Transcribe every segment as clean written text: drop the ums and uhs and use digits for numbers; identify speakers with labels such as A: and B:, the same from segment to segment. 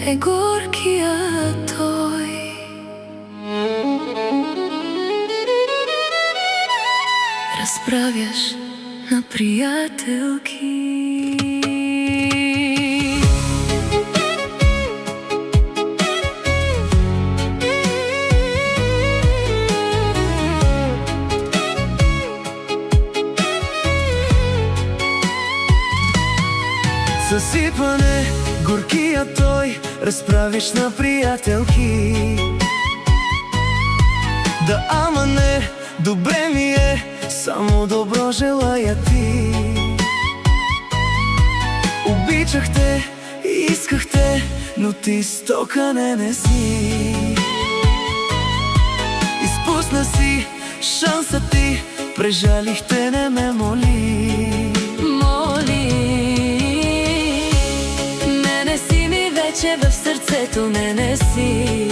A: е горкия той. Разправяш на приятелки.
B: Съсипане, горкия той, разправиш на приятелки. Да, ама не, добре ми е, само добро желая ти. Обичахте, искахте, но ти стокане не си. Изпусна си шанса ти, прежалихте, не ме моли.
A: Че в сърцето не си.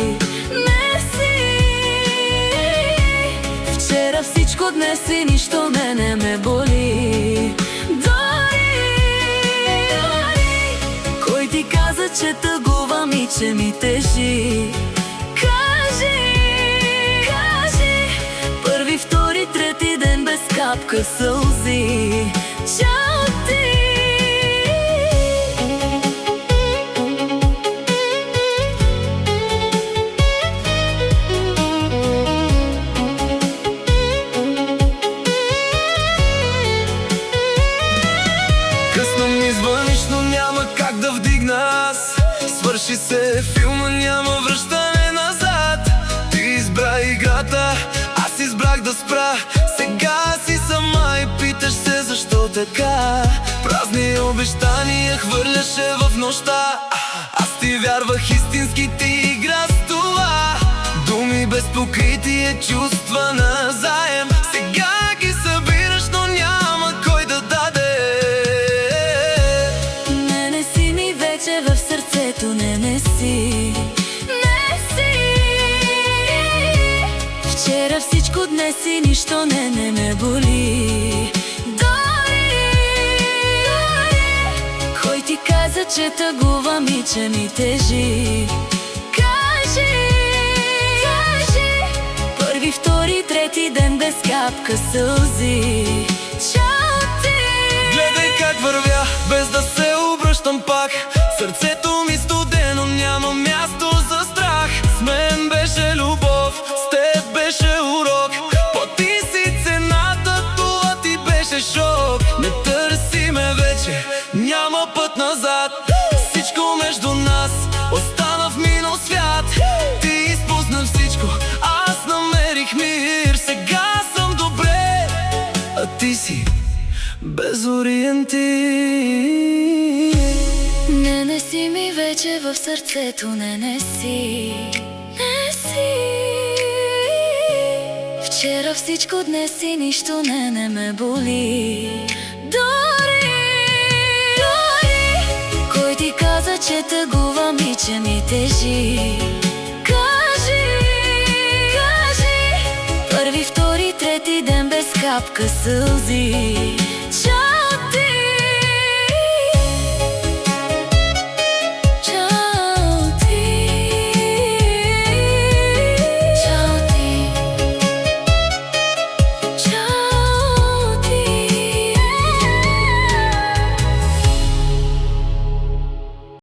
A: Вчера всичко, днес и нищо мене ме боли. Дори кой ти каза, че тъгувам и че ми тежи? Кажи, първи, втори, трети ден без капка сълзи. Чао ти!
B: Свърши се филма, няма връщане назад. Ти избра играта, аз избрах да спра. Сега си сама и питаш се защо така. Празни обещания хвърляше в нощта. Аз ти вярвах, истински ти игра с това. Думи без покритие, чувства назаем. Сега ги събираш, но няма кой да даде.
A: Не си ми вече в сърцето, не си. Вчера всичко, днес и нищо не ме боли. Дори кой ти каза, че тъгувам и че ми тежи? Кажи, първи, втори, трети ден без капка сълзи. Чао ти!
B: Гледай как вървя, без да се обръщам пак. Сърцето ми студено, няма място за страх. С мен беше любов, с теб беше урок. По-ти си цената, това ти беше шок. Не търси ме вече, няма път назад. Всичко между нас остана в минал свят. Ти изпусна всичко, аз намерих мир. Сега съм добре, а ти си без ориентир.
A: Не си ми вече в сърцето, не си. Вчера всичко, днес и нищо не ме боли. Дори кой ти каза, че тъгувам и че ми тежи? Кажи, първи, втори, трети ден без капка сълзи.